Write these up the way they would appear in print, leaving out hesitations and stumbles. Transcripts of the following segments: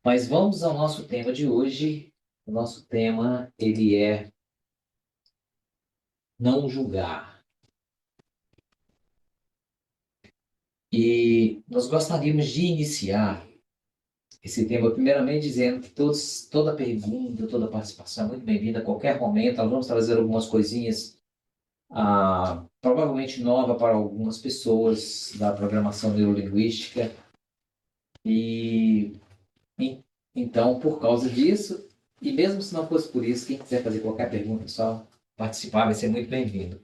Mas vamos ao nosso tema de hoje. O nosso tema, ele é não julgar. E nós gostaríamos de iniciar esse tema, primeiramente dizendo que toda pergunta, toda participação é muito bem-vinda a qualquer momento. Nós vamos trazer algumas coisinhas, provavelmente nova para algumas pessoas da programação neurolinguística. E en- então, por causa disso, e mesmo se não fosse por isso, quem quiser fazer qualquer pergunta, só participar, vai ser muito bem-vindo.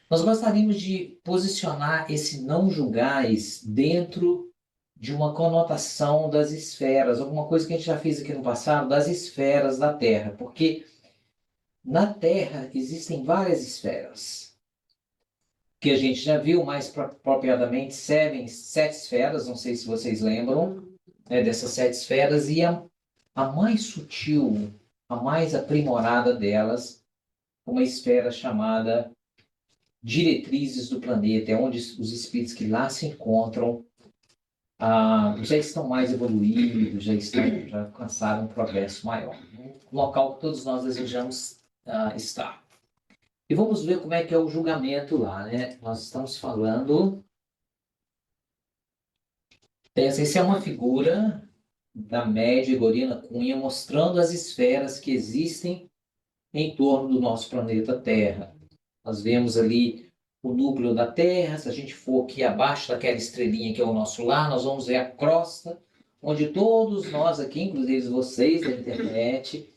Nós gostaríamos de posicionar esse não julgais dentro de uma conotação das esferas, alguma coisa que a gente já fez aqui no passado, das esferas da Terra, porque na Terra existem várias esferas, que a gente já viu mais propriamente sete esferas, não sei se vocês lembram, né, dessas sete esferas, e a mais sutil, a mais aprimorada delas, uma esfera chamada diretrizes do planeta, é onde os espíritos que lá se encontram já estão mais evoluídos, já alcançaram um progresso maior. Um local que todos nós desejamos estar. E vamos ver como é que é o julgamento lá, né? Nós estamos falando. Essa é uma figura da média Gorina Cunha mostrando as esferas que existem em torno do nosso planeta Terra. Nós vemos ali o núcleo da Terra. Se a gente for aqui abaixo daquela estrelinha que é o nosso lar, nós vamos ver a crosta, onde todos nós aqui, inclusive vocês da internet,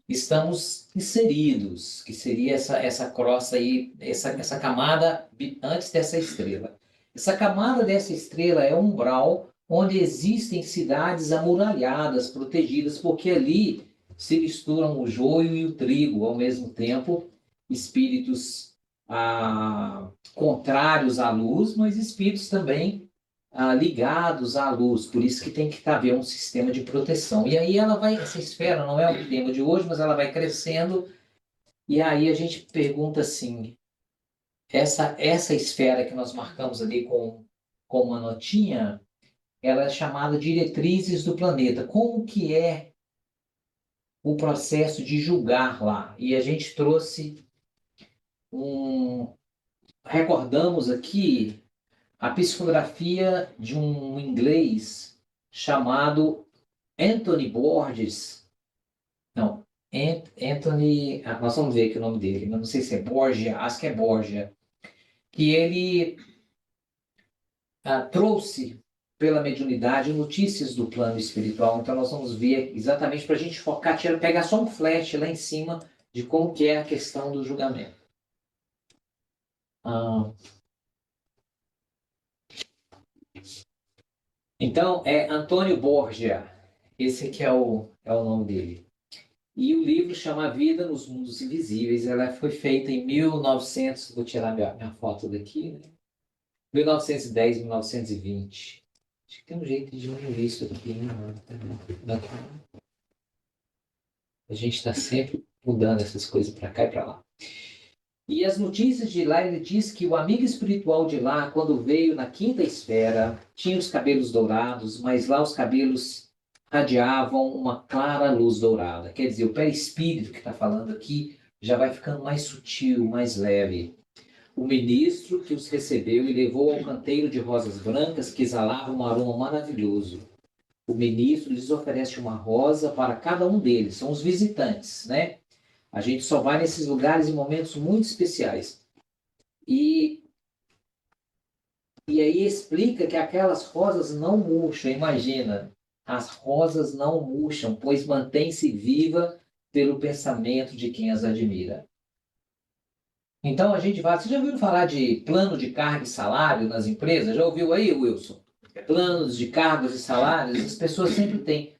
estamos inseridos, que seria essa crosta aí, essa camada antes dessa estrela. Essa camada dessa estrela é um umbral onde existem cidades amuralhadas, protegidas, porque ali se misturam o joio e o trigo ao mesmo tempo, espíritos contrários à luz, mas espíritos também ligados à luz, por isso que tem que haver um sistema de proteção. E aí essa esfera não é o tema de hoje, mas ela vai crescendo, e aí a gente pergunta assim, essa esfera que nós marcamos ali com uma notinha, ela é chamada diretrizes do planeta. Como que é o processo de julgar lá? E a gente trouxe um... Recordamos aqui a psicografia de um inglês chamado Anthony Borges. Não, Anthony. Nós vamos ver aqui o nome dele, mas não sei se é Borgia, acho que é Borgia. Que ele trouxe pela mediunidade notícias do plano espiritual. Então nós vamos ver exatamente para a gente focar, pegar só um flash lá em cima de como que é a questão do julgamento. Ah, então é Antônio Borgia. Esse aqui é o nome dele. E o livro chama A Vida nos Mundos Invisíveis. Ela foi feita em 1900. Vou tirar minha foto daqui, né? 1910, 1920. Acho que tem um jeito de diminuir isso aqui, né? A gente está sempre mudando essas coisas para cá e para lá. E as notícias de lá, ele diz que o amigo espiritual de lá, quando veio na quinta esfera, tinha os cabelos dourados, mas lá os cabelos radiavam uma clara luz dourada. Quer dizer, o perispírito que está falando aqui já vai ficando mais sutil, mais leve. O ministro que os recebeu e levou ao canteiro de rosas brancas que exalavam um aroma maravilhoso. O ministro lhes oferece uma rosa para cada um deles, são os visitantes, né? A gente só vai nesses lugares em momentos muito especiais. E, e aí explica que aquelas rosas não murcham, imagina. As rosas não murcham, pois mantém-se viva pelo pensamento de quem as admira. Então a gente vai. Você já ouviu falar de plano de carga e salário nas empresas? Já ouviu aí, Wilson? Planos de cargos e salários, as pessoas sempre têm.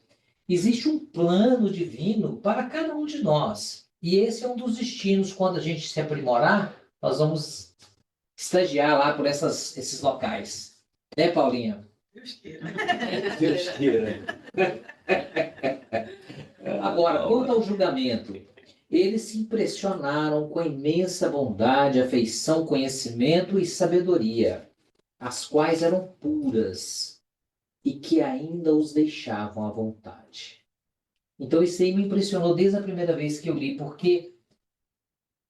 Existe um plano divino para cada um de nós. E esse é um dos destinos, quando a gente se aprimorar, nós vamos estagiar lá por esses locais. Né, Paulinha? Deus queira. Deus queira. Agora, quanto ao julgamento, eles se impressionaram com a imensa bondade, afeição, conhecimento e sabedoria, as quais eram puras. e que ainda os deixavam à vontade. Então isso aí me impressionou desde a primeira vez que eu li, porque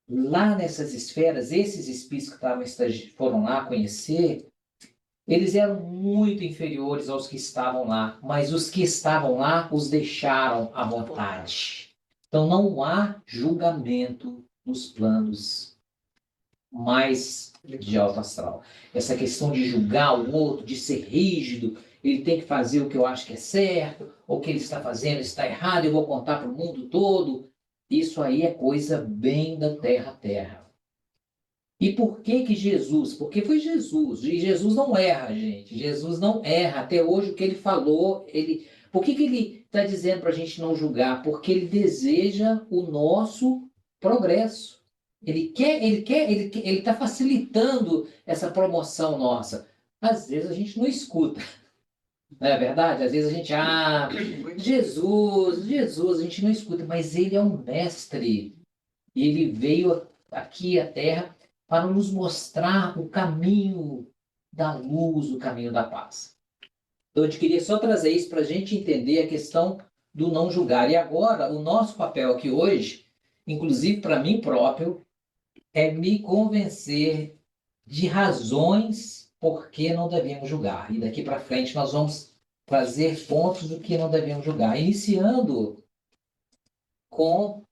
lá nessas esferas, esses espíritos que foram lá conhecer, eles eram muito inferiores aos que estavam lá, mas os que estavam lá os deixaram à vontade. Então não há julgamento nos planos mais de alto astral. Essa questão de julgar o outro, de ser rígido, ele tem que fazer o que eu acho que é certo, ou o que ele está fazendo está errado, eu vou contar para o mundo todo. Isso aí é coisa bem da terra. E por que que Jesus? Porque foi Jesus. E Jesus não erra, gente. Jesus não erra. Até hoje o que ele falou, ele. Por que que ele está dizendo para a gente não julgar? Porque ele deseja o nosso progresso. Ele está facilitando essa promoção nossa. Às vezes a gente não escuta, não é verdade? Às vezes a gente, Jesus, a gente não escuta, mas ele é um mestre. E ele veio aqui à Terra para nos mostrar o caminho da luz, o caminho da paz. Então, eu queria só trazer isso para a gente entender a questão do não julgar. E agora, o nosso papel aqui hoje, inclusive para mim próprio, é me convencer de razões por que não devemos julgar. E daqui para frente nós vamos trazer pontos do que não devemos julgar. Iniciando com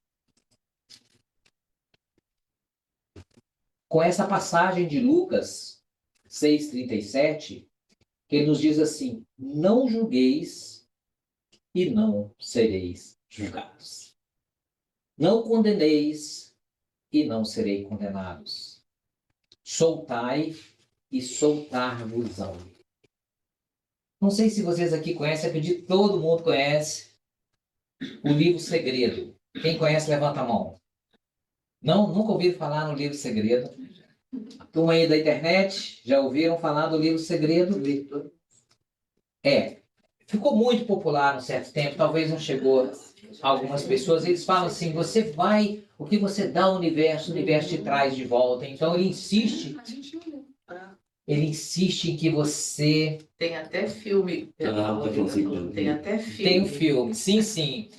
essa passagem de Lucas 6,37, que ele nos diz assim: não julgueis e não sereis julgados. Não condeneis e não serei condenados. Soltai e soltar-vos-ão. Não sei se vocês aqui conhecem, acredito que todo mundo conhece o livro Segredo. Quem conhece, levanta a mão. Não, nunca ouviram falar no livro Segredo? Turma aí da internet, já ouviram falar do livro Segredo? Ficou muito popular um certo tempo, talvez não chegou a algumas pessoas. Eles falam assim: o que você dá ao universo, o universo te traz de volta. Então ele insiste em que você. Tem até filme. Tem até filme. Tem um filme, sim.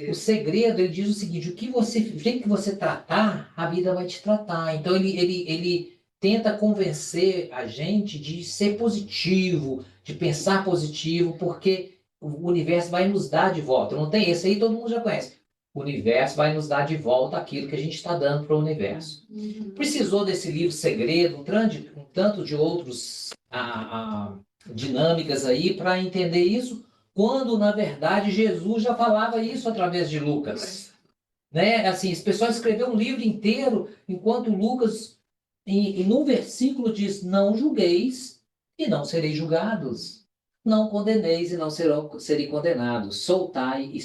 O segredo, ele diz o seguinte: o jeito que você tratar, a vida vai te tratar. Então ele tenta convencer a gente de ser positivo, de pensar positivo, porque o universo vai nos dar de volta. Não tem esse aí, todo mundo já conhece. O universo vai nos dar de volta aquilo que a gente está dando para o universo. Precisou desse livro Segredo, um tanto de outros dinâmicas aí para entender isso, quando na verdade Jesus já falava isso através de Lucas. Né? Assim, esse pessoal escreveu um livro inteiro, enquanto Lucas, num versículo, diz: não julgueis e não sereis julgados. Não condeneis e não serei condenados. Soltai e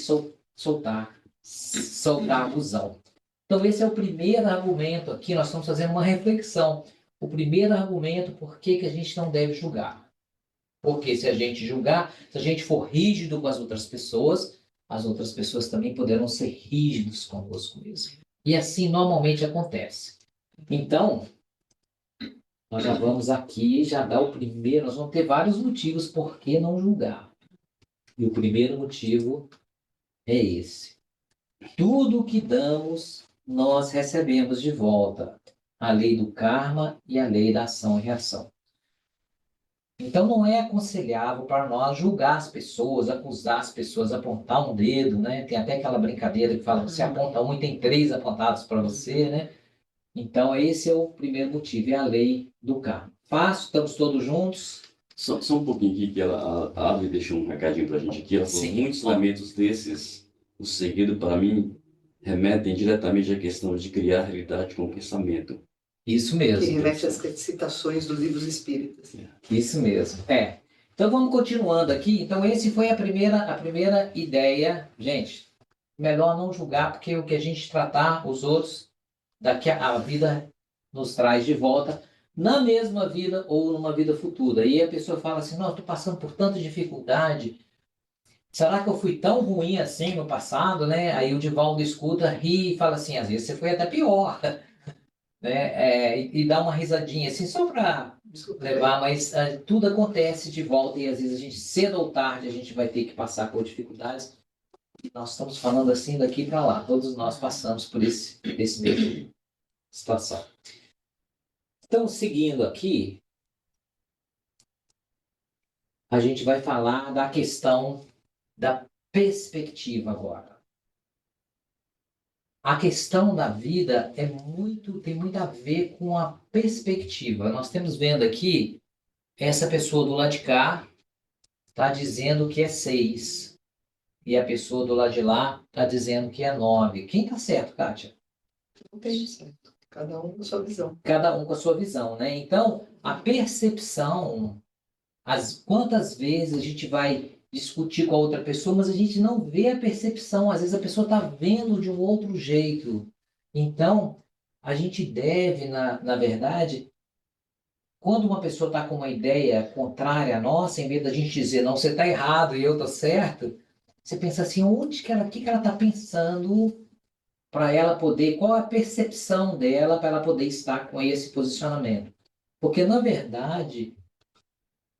soltar-vos-ão. Então, esse é o primeiro argumento aqui. Nós estamos fazendo uma reflexão. O primeiro argumento, por que que a gente não deve julgar? Porque se a gente julgar, se a gente for rígido com as outras pessoas também poderão ser rígidos conosco mesmo. E assim normalmente acontece. Então, nós já vamos aqui já dar o primeiro, nós vamos ter vários motivos por que não julgar. E o primeiro motivo é esse. Tudo o que damos, nós recebemos de volta. A lei do karma e a lei da ação e reação. Então não é aconselhável para nós julgar as pessoas, acusar as pessoas, apontar um dedo, né? Tem até aquela brincadeira que fala que você aponta um e tem três apontados para você, né? Então esse é o primeiro motivo, é a lei do karma. Fácil, estamos todos juntos. Só um pouquinho aqui, que a Ave deixou um recadinho para a gente aqui. Ela falou: Sim. muitos lamentos desses, o segredo para mim, remetem diretamente à questão de criar realidade com o pensamento. Isso mesmo. Que remete às citações dos livros espíritas. Isso mesmo. Então vamos continuando aqui. Então esse foi a primeira ideia. Gente, melhor não julgar, porque o que a gente tratar, os outros, daqui a vida nos traz de volta, na mesma vida ou numa vida futura. E a pessoa fala assim: não, estou passando por tanta dificuldade. Será que eu fui tão ruim assim no passado, né? Aí o Divaldo escuta, ri e fala assim: às vezes você foi até pior. Né? E dá uma risadinha assim, só para levar, mas tudo acontece de volta e às vezes a gente, cedo ou tarde, a gente vai ter que passar por dificuldades. E nós estamos falando assim daqui para lá. Todos nós passamos por esse mesmo situação. Então, seguindo aqui, a gente vai falar da questão da perspectiva agora. A questão da vida tem muito a ver com a perspectiva. Nós temos vendo aqui, essa pessoa do lado de cá está dizendo que é 6. E a pessoa do lado de lá está dizendo que é 9. Quem está certo, Kátia? Não tem certo. Cada um com a sua visão. Cada um com a sua visão, né? Então, a percepção, quantas vezes a gente vai discutir com a outra pessoa, mas a gente não vê a percepção. Às vezes a pessoa está vendo de um outro jeito. Então, a gente deve, na verdade, quando uma pessoa está com uma ideia contrária à nossa, em vez da gente dizer, não, você está errado e eu estou certo, você pensa assim, o que ela está pensando para ela poder, qual a percepção dela para ela poder estar com esse posicionamento. Porque, na verdade,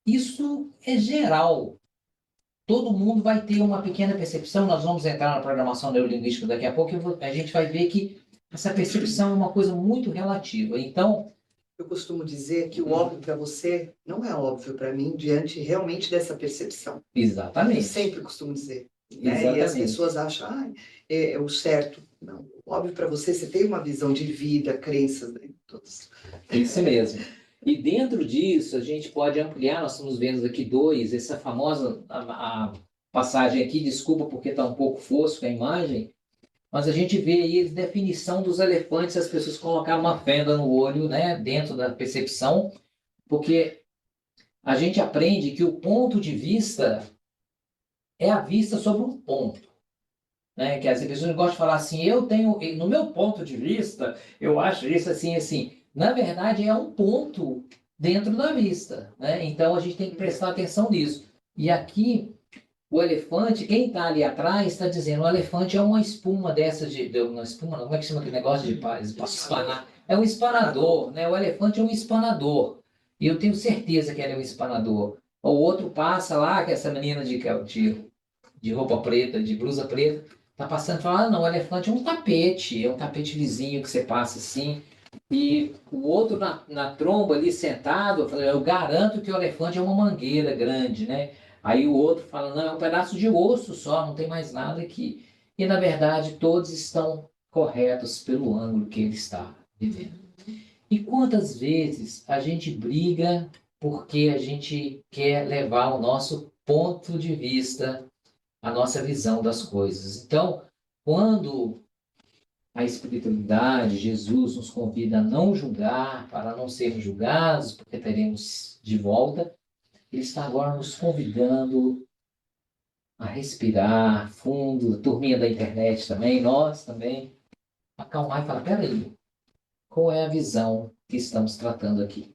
isso é geral. Todo mundo vai ter uma pequena percepção. Nós vamos entrar na programação neurolinguística daqui a pouco e a gente vai ver que essa percepção é uma coisa muito relativa. Então, Eu costumo dizer que o óbvio para você não é óbvio para mim diante realmente dessa percepção. Eu exatamente. sempre costumo dizer. Né? E as Exatamente. pessoas acham, é o certo. Não, óbvio para você, você tem uma visão de vida, crenças, né? Todos. Isso mesmo. E dentro disso, a gente pode ampliar, nós estamos vendo aqui 2, essa famosa a passagem aqui, desculpa porque está um pouco fosco a imagem, mas a gente vê aí a definição dos elefantes, as pessoas colocaram uma fenda no olho, né, dentro da percepção, porque a gente aprende que o ponto de vista é a vista sobre um ponto. Né? Que as pessoas gostam de falar assim, eu tenho, no meu ponto de vista, eu acho isso assim, assim. Na verdade, é um ponto dentro da vista, né? Então, a gente tem que prestar atenção nisso. E aqui, o elefante, quem está ali atrás, está dizendo, o elefante é uma espuma dessa uma espuma, não, como é que chama aquele negócio de espanar? É um espanador, né? O elefante é um espanador. E eu tenho certeza que ele é um espanador. O outro passa lá, que é essa menina de roupa preta, de blusa preta, tá passando e fala, ah, não, o elefante é um tapete vizinho que você passa assim. E o outro na tromba ali sentado, eu garanto que o elefante é uma mangueira grande, né? Aí o outro fala, não, é um pedaço de osso só, não tem mais nada aqui. E na verdade todos estão corretos pelo ângulo que ele está vivendo. E quantas vezes a gente briga porque a gente quer levar o nosso ponto de vista, a nossa visão das coisas. Então, quando a espiritualidade, Jesus nos convida a não julgar, para não sermos julgados, porque teremos de volta, ele está agora nos convidando a respirar fundo, a turminha da internet também, nós também, acalmar e falar, peraí, qual é a visão que estamos tratando aqui?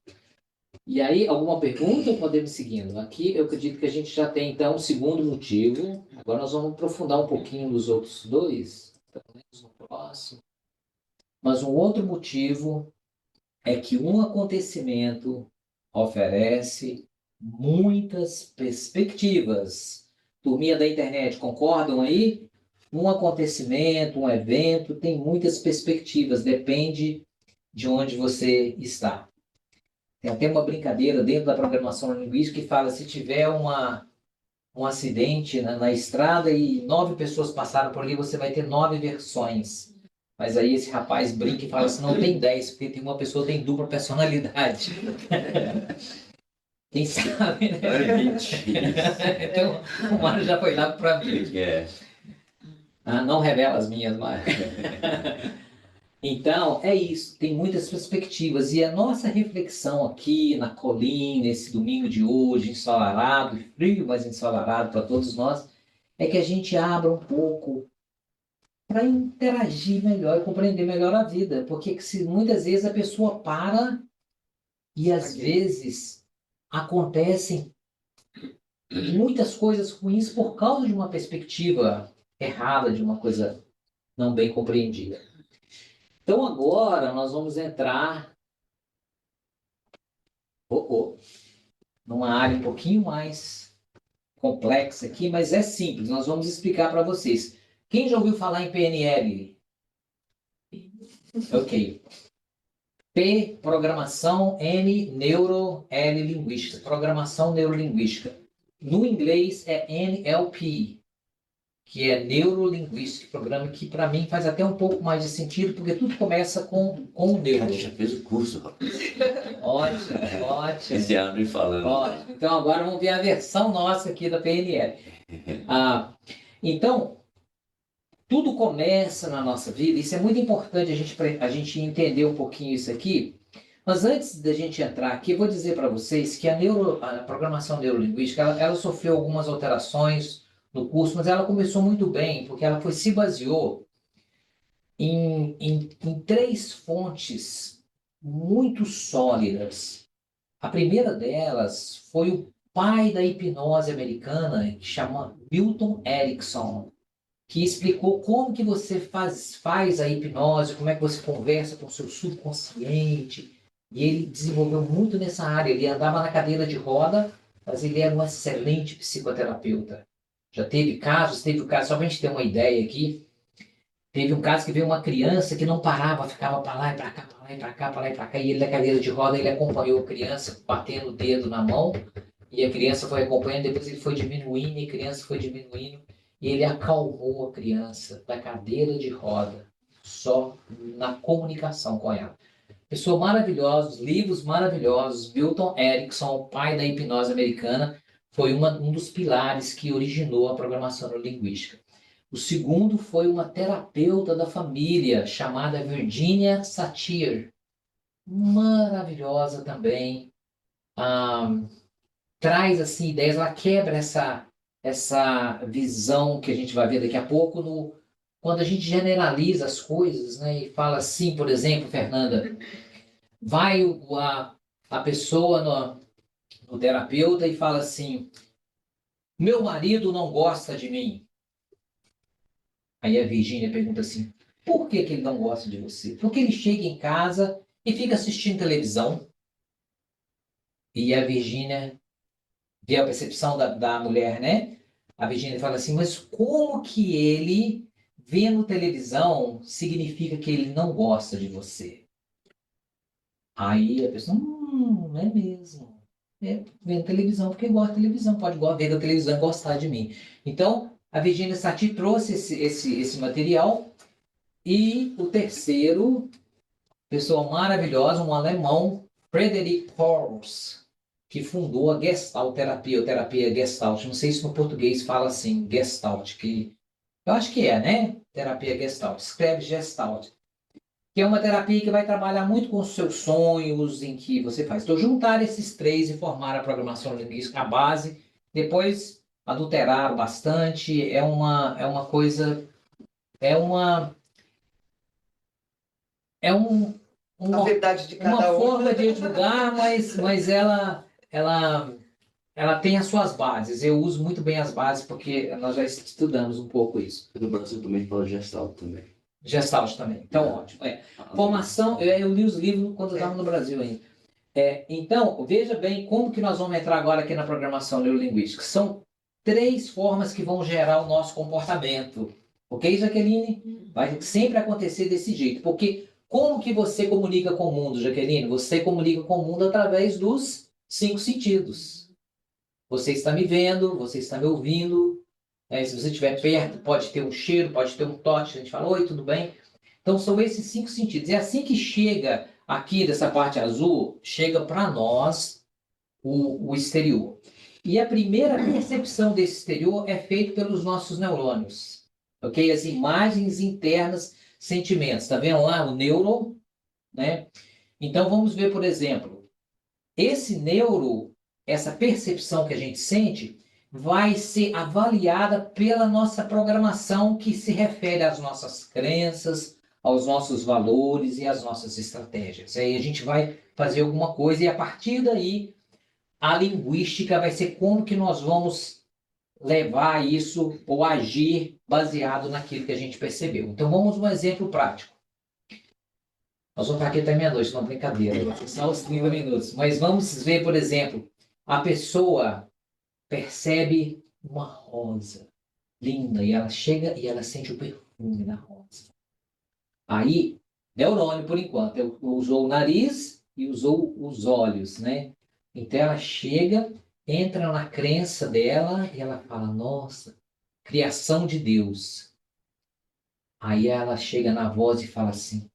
E aí, alguma pergunta ou podemos seguindo? Aqui eu acredito que a gente já tem, então, o segundo motivo. Agora nós vamos aprofundar um pouquinho nos outros 2, pelo menos no próximo. Mas um outro motivo é que um acontecimento oferece muitas perspectivas. Turminha da internet, concordam aí? Um acontecimento, um evento, tem muitas perspectivas, depende de onde você está. Tem até uma brincadeira dentro da programação linguística que fala, se tiver um acidente na estrada e 9 pessoas passaram por ali, você vai ter 9 versões. Mas aí esse rapaz brinca e fala assim, não, tem 10, porque tem uma pessoa que tem dupla personalidade. Quem sabe, né? Então, o Mário já foi lá para mim. Não revela as minhas, Mário. Então, é isso, tem muitas perspectivas. E a nossa reflexão aqui na colina, esse domingo de hoje, ensolarado, frio, mas ensolarado para todos nós, é que a gente abra um pouco para interagir melhor e compreender melhor a vida. Porque muitas vezes a pessoa para e às vezes acontecem muitas coisas ruins por causa de uma perspectiva errada, de uma coisa não bem compreendida. Então agora nós vamos entrar Numa área um pouquinho mais complexa aqui, mas é simples, nós vamos explicar para vocês. Quem já ouviu falar em PNL? Ok. P, programação, N, neuro, L, linguística. Programação neurolinguística. No inglês é NLP, que é neurolinguística, programa que para mim faz até um pouco mais de sentido, porque tudo começa com o neuro. Já fez o curso, rapaz. Ótimo, ótimo. Esse ano me falando. Ótimo. Então agora vamos ver a versão nossa aqui da PNL. Então, tudo começa na nossa vida, isso é muito importante a gente entender um pouquinho isso aqui. Mas antes da gente entrar aqui, eu vou dizer para vocês que a programação neurolinguística, ela sofreu algumas alterações no curso, mas ela começou muito bem, porque ela se baseou em três fontes muito sólidas. A primeira delas foi o pai da hipnose americana, que chama Milton Erickson, que explicou como que você faz a hipnose, como é que você conversa com o seu subconsciente. E ele desenvolveu muito nessa área. Ele andava na cadeira de roda, mas ele era um excelente psicoterapeuta. Já teve o caso, só para a gente ter uma ideia aqui, teve um caso que veio uma criança que não parava, ficava para lá e para cá, para lá e para cá, para lá e para cá, e ele na cadeira de roda, ele acompanhou a criança, batendo o dedo na mão, e a criança foi acompanhando, depois ele foi diminuindo, e a criança foi diminuindo, e ele acalmou a criança da cadeira de roda, só na comunicação com ela. Pessoa maravilhosa, livros maravilhosos, Milton Erickson, o pai da hipnose americana, foi um dos pilares que originou a programação neurolinguística. O segundo foi uma terapeuta da família chamada Virginia Satir, maravilhosa também. Traz assim ideias, ela quebra essa visão que a gente vai ver daqui a pouco quando a gente generaliza as coisas, né? E fala assim, por exemplo, Fernanda, vai a pessoa no terapeuta e fala assim: meu marido não gosta de mim. Aí a Virgínia pergunta assim: por que ele não gosta de você? Porque ele chega em casa e fica assistindo televisão. E a Virgínia vê a percepção da mulher, né? A Virgínia fala assim: mas como que ele vendo televisão significa que ele não gosta de você? Aí a pessoa: é mesmo. É vendo televisão porque gosta de televisão, pode ver da televisão e gostar de mim. Então, a Virginia Satir trouxe esse material. E o terceiro, pessoa maravilhosa, um alemão, Friedrich Perls, que fundou a Gestalt terapia, ou terapia Gestalt. Não sei se no português fala assim, Gestalt, que eu acho que é, né? Terapia Gestalt. Escreve Gestalt. Que é uma terapia que vai trabalhar muito com os seus sonhos, em que você faz. Então, juntar esses três e formar a programação linguística, a base, depois adulterar bastante, é uma coisa, é uma é um, A verdade de uma cada um. forma de divulgar, mas ela tem as suas bases. Eu uso muito bem as bases porque nós já estudamos um pouco isso. No Brasil também fala Gestalt também. Gestalt também. Então, ótimo. Formação, eu li os livros quando eu estava no Brasil ainda. Então, veja bem como que nós vamos entrar agora aqui na programação neurolinguística. São três formas que vão gerar o nosso comportamento. Ok, Jaqueline? Vai sempre acontecer desse jeito. Porque como que você comunica com o mundo, Jaqueline? Você comunica com o mundo através dos 5 sentidos. Você está me vendo, você está me ouvindo. Se você estiver perto, pode ter um cheiro, pode ter um toque. A gente fala: oi, tudo bem? Então, são esses 5 sentidos. É assim que chega aqui dessa parte azul, chega para nós o exterior. E a primeira percepção desse exterior é feita pelos nossos neurônios. Ok? As imagens internas, sentimentos. Está vendo lá o neuro? Né? Então, vamos ver, por exemplo, esse neuro, essa percepção que a gente sente, vai ser avaliada pela nossa programação, que se refere às nossas crenças, aos nossos valores e às nossas estratégias. Aí a gente vai fazer alguma coisa e a partir daí a linguística vai ser como que nós vamos levar isso ou agir baseado naquilo que a gente percebeu. Então vamos um exemplo prático. Nós vamos ficar aqui até meia-noite, não, brincadeira. Só os 30 minutos. Mas vamos ver, por exemplo, a pessoa percebe uma rosa linda e ela chega e ela sente o perfume da rosa. Aí, neurônio por enquanto, usou o nariz e usou os olhos, né? Então ela chega, entra na crença dela e ela fala, nossa, criação de Deus. Aí ela chega na voz e fala assim,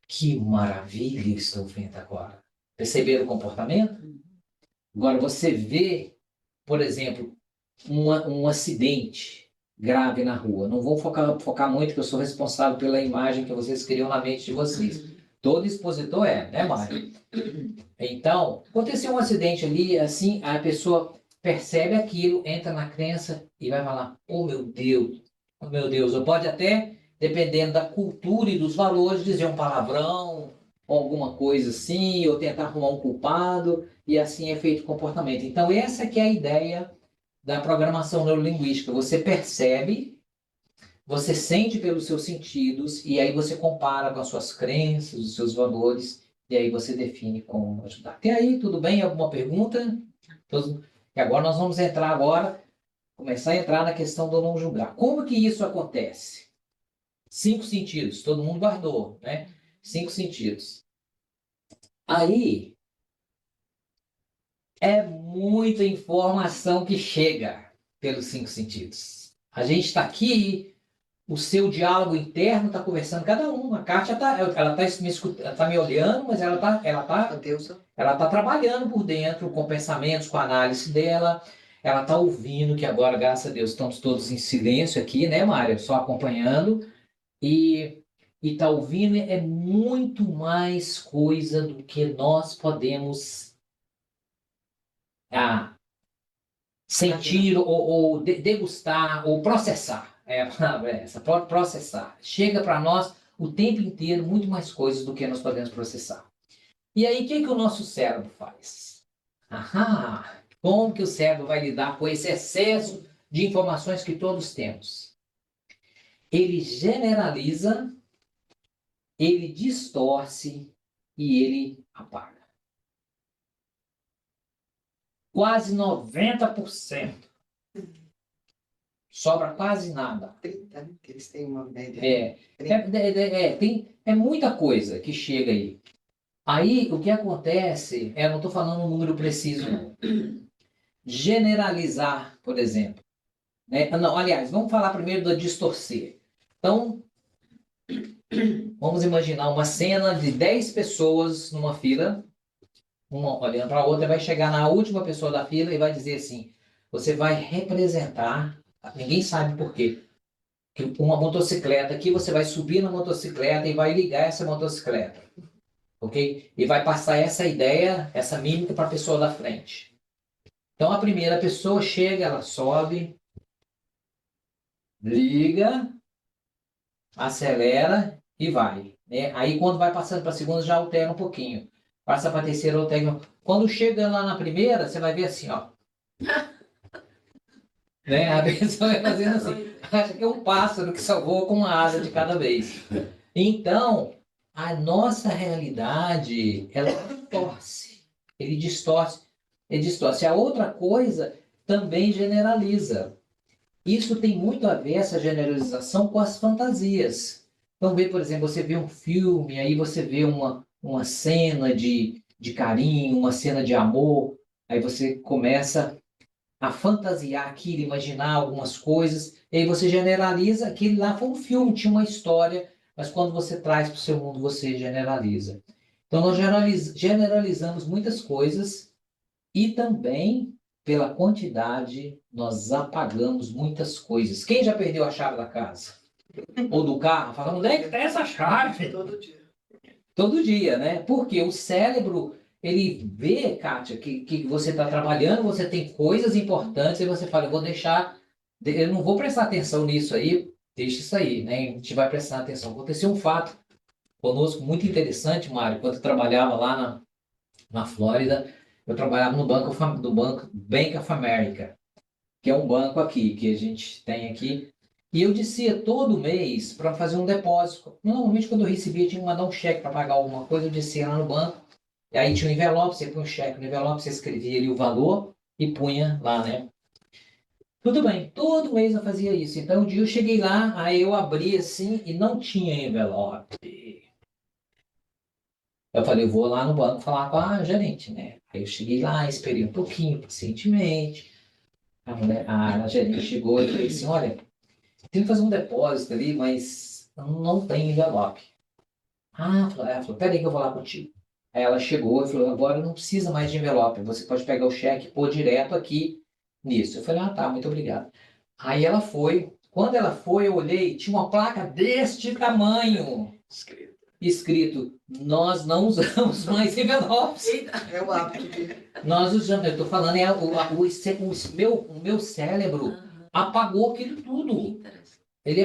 que maravilha estou vendo agora. Perceberam o comportamento? Agora você vê, por exemplo, um acidente grave na rua. Não vou focar muito, que eu sou responsável pela imagem que vocês criam na mente de vocês. Todo expositor né, Mário? Então, aconteceu um acidente ali, assim, a pessoa percebe aquilo, entra na crença e vai falar, oh meu Deus, ou pode até, dependendo da cultura e dos valores, dizer um palavrão, ou alguma coisa assim, ou tentar arrumar um culpado, e assim é feito o comportamento. Então, essa que é a ideia da programação neurolinguística. Você percebe, você sente pelos seus sentidos, e aí você compara com as suas crenças, os seus valores, e aí você define como ajudar. Tem aí, tudo bem? Alguma pergunta? E agora nós vamos começar a entrar na questão do não julgar. Como que isso acontece? 5 sentidos, todo mundo guardou, né? 5 sentidos. Aí, é muita informação que chega pelos 5 sentidos. A gente está aqui, o seu diálogo interno está conversando, cada um. A Kátia ela tá me escutando, tá me olhando, mas ela tá trabalhando por dentro, com pensamentos, com a análise dela. Ela tá ouvindo, que agora, graças a Deus, estamos todos em silêncio aqui, né, Mária? Só acompanhando. E tá ouvindo é muito mais coisa do que nós podemos sentir ou degustar ou processar. É a palavra é essa, pode processar. Chega para nós o tempo inteiro muito mais coisas do que nós podemos processar. E aí, o que o nosso cérebro faz? Como que o cérebro vai lidar com esse excesso de informações que todos temos? Ele generaliza, ele distorce e ele apaga. Quase 90%. Sobra quase nada. 30, né? Que eles têm uma média. É muita coisa que chega aí. Aí, o que acontece, não estou falando um número preciso, não. Generalizar, por exemplo. Né? Não, aliás, vamos falar primeiro do distorcer. Então, vamos imaginar uma cena de 10 pessoas numa fila, uma olhando para a outra, vai chegar na última pessoa da fila e vai dizer assim, você vai representar, ninguém sabe por quê, que uma motocicleta aqui, você vai subir na motocicleta e vai ligar essa motocicleta. Ok? E vai passar essa ideia, essa mímica para a pessoa da frente. Então, a primeira pessoa chega, ela sobe, liga, acelera e vai. Né? Aí, quando vai passando para a segunda, já altera um pouquinho. Passa para a terceira, altera. Quando chega lá na primeira, você vai ver assim, ó. Né? A pessoa vai fazendo assim. Acha que é um pássaro que só voa com uma asa de cada vez. Então, a nossa realidade, ela distorce. Ele distorce. A outra coisa também generaliza. Isso tem muito a ver, essa generalização, com as fantasias. Então, por exemplo, você vê um filme, aí você vê uma cena de carinho, uma cena de amor, aí você começa a fantasiar aquilo, imaginar algumas coisas, e aí você generaliza, aquele lá foi um filme, tinha uma história, mas quando você traz para o seu mundo, você generaliza. Então, nós generalizamos muitas coisas e também, pela quantidade, nós apagamos muitas coisas. Quem já perdeu a chave da casa? Ou do carro? Fala, onde é que está essa chave? Todo dia. Todo dia, né? Porque o cérebro, ele vê, Kátia, que você está trabalhando, você tem coisas importantes, e você fala, eu vou deixar, eu não vou prestar atenção nisso aí, deixa isso aí, né? A gente vai prestar atenção. Aconteceu um fato conosco muito interessante, Mário, quando eu trabalhava lá na Flórida, eu trabalhava no banco Bank of America, que é um banco aqui, que a gente tem aqui, E eu descia todo mês para fazer um depósito. Normalmente, quando eu recebia, tinha que mandar um cheque para pagar alguma coisa, eu descia lá no banco. E aí tinha um envelope, você põe um cheque no envelope, você escrevia ali o valor e punha lá, né? Tudo bem, todo mês eu fazia isso. Então, um dia eu cheguei lá, aí eu abri assim e não tinha envelope. Eu falei, eu vou lá no banco falar com a gerente, né? Aí eu cheguei lá, esperei um pouquinho, pacientemente. A gerente chegou e falei assim, olha, tem que fazer um depósito ali, mas não tem envelope. Ela falou, peraí que eu vou lá contigo. Aí ela chegou e falou, agora não precisa mais de envelope, você pode pegar o cheque e pôr direto aqui nisso. Eu falei, tá, muito obrigado. Aí ela foi. Quando ela foi, eu olhei, tinha uma placa deste tamanho, escrito, nós não usamos mais envelopes. É o hábito dele. Nós usamos, eu estou falando, o meu cérebro apagou aquilo tudo. Ele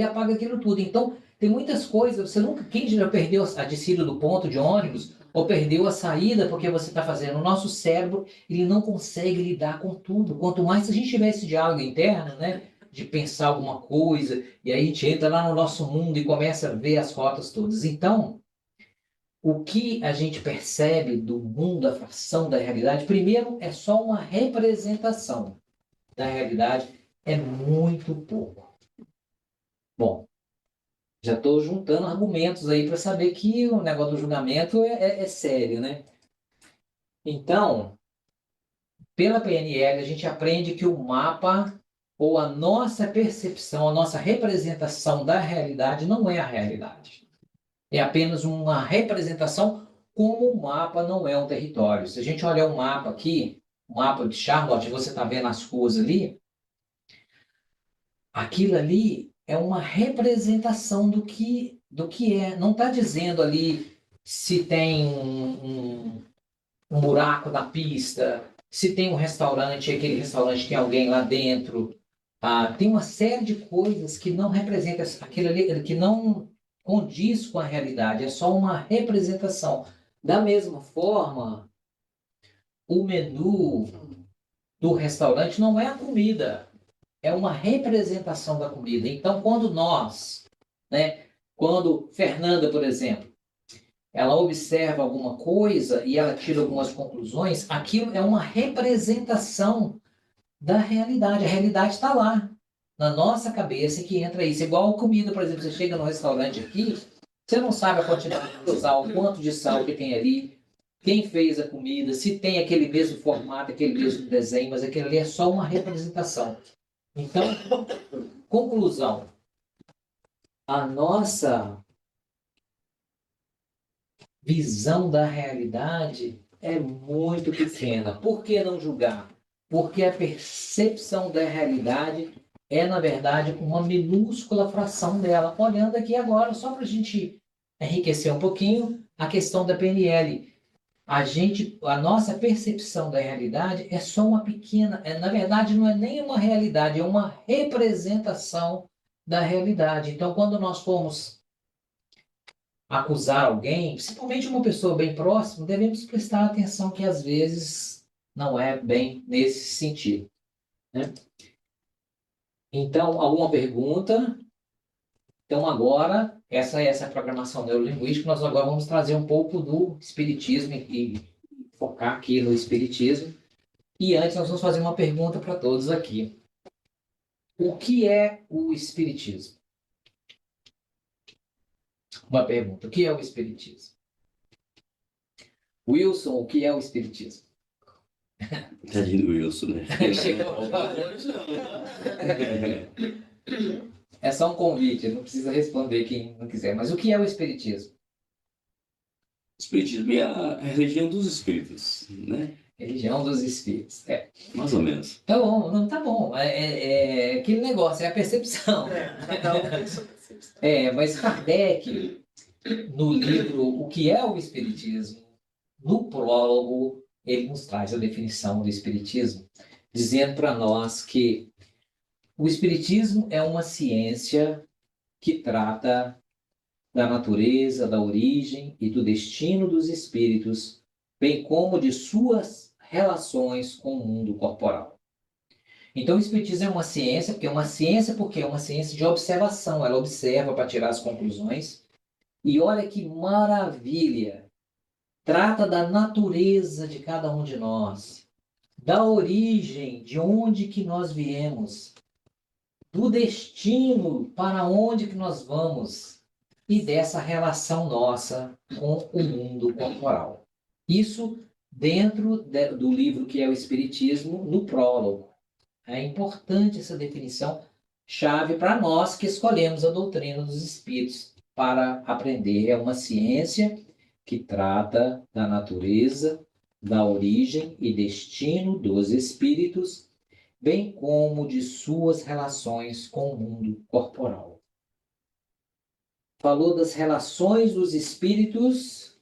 apaga aquilo tudo. Então, tem muitas coisas, você nunca, quem já perdeu a descida do ponto de ônibus, ou perdeu a saída porque você está fazendo, o nosso cérebro, ele não consegue lidar com tudo. Quanto mais a gente tiver esse diálogo interno, né, de pensar alguma coisa, e aí a gente entra lá no nosso mundo e começa a ver as rotas todas. Então, o que a gente percebe do mundo, a fração da realidade, primeiro, é só uma representação da realidade, é muito pouco. Bom, já estou juntando argumentos aí para saber que o negócio do julgamento é sério, né? Então, pela PNL, a gente aprende que o mapa ou a nossa percepção, a nossa representação da realidade não é a realidade. É apenas uma representação, como o mapa não é um território. Se a gente olhar um mapa aqui, o mapa de Charlotte, você está vendo as ruas ali, aquilo ali é uma representação do que é. Não está dizendo ali se tem um buraco na pista, se tem um restaurante, aquele restaurante tem alguém lá dentro. Tem uma série de coisas que não representa aquilo ali, que não condiz com a realidade, é só uma representação. Da mesma forma, o menu do restaurante não é a comida, é uma representação da comida. Então, quando nós, né, quando Fernanda, por exemplo, ela observa alguma coisa e ela tira algumas conclusões, aquilo é uma representação da realidade. A realidade está lá, na nossa cabeça, que entra isso. Igual comida, por exemplo, você chega no restaurante aqui, você não sabe a quantidade de sal, quanto de sal que tem ali, quem fez a comida, se tem aquele mesmo formato, aquele mesmo desenho, mas aquilo ali é só uma representação. Então, conclusão, a nossa visão da realidade é muito pequena. Por que não julgar? Porque a percepção da realidade é, na verdade, uma minúscula fração dela. Olhando aqui agora, só para a gente enriquecer um pouquinho, a questão da PNL. A nossa percepção da realidade é só uma pequena, na verdade, não é nem uma realidade, é uma representação da realidade. Então, quando nós formos acusar alguém, principalmente uma pessoa bem próxima, devemos prestar atenção que às vezes não é bem nesse sentido, né? Então, alguma pergunta? Então, agora, essa é essa programação neurolinguística, nós agora vamos trazer um pouco do espiritismo e focar aqui no espiritismo. E antes, nós vamos fazer uma pergunta para todos aqui. O que é o espiritismo? Uma pergunta. O que é o espiritismo? Wilson, o que é o espiritismo? Tadinho do Wilson, né? É só um convite, não precisa responder quem não quiser. Mas o que é o espiritismo? O Espiritismo é a religião dos espíritos, né? Religião dos espíritos. Mais ou menos. Tá bom, não tá bom. É aquele negócio, é a percepção. Cada um tem sua percepção. Mas Kardec, no livro O que é o Espiritismo, no prólogo, ele nos traz a definição do Espiritismo, dizendo para nós que o Espiritismo é uma ciência que trata da natureza, da origem e do destino dos espíritos, bem como de suas relações com o mundo corporal. Então, o Espiritismo é uma ciência, porque é uma ciência de observação, ela observa para tirar as conclusões. E olha que maravilha! Trata da natureza de cada um de nós, da origem, de onde que nós viemos, do destino para onde que nós vamos e dessa relação nossa com o mundo corporal. Isso dentro do livro que é o Espiritismo, no prólogo. É importante essa definição chave para nós que escolhemos a doutrina dos espíritos para aprender. É uma ciência que trata da natureza, da origem e destino dos espíritos, bem como de suas relações com o mundo corporal. Falou das relações dos espíritos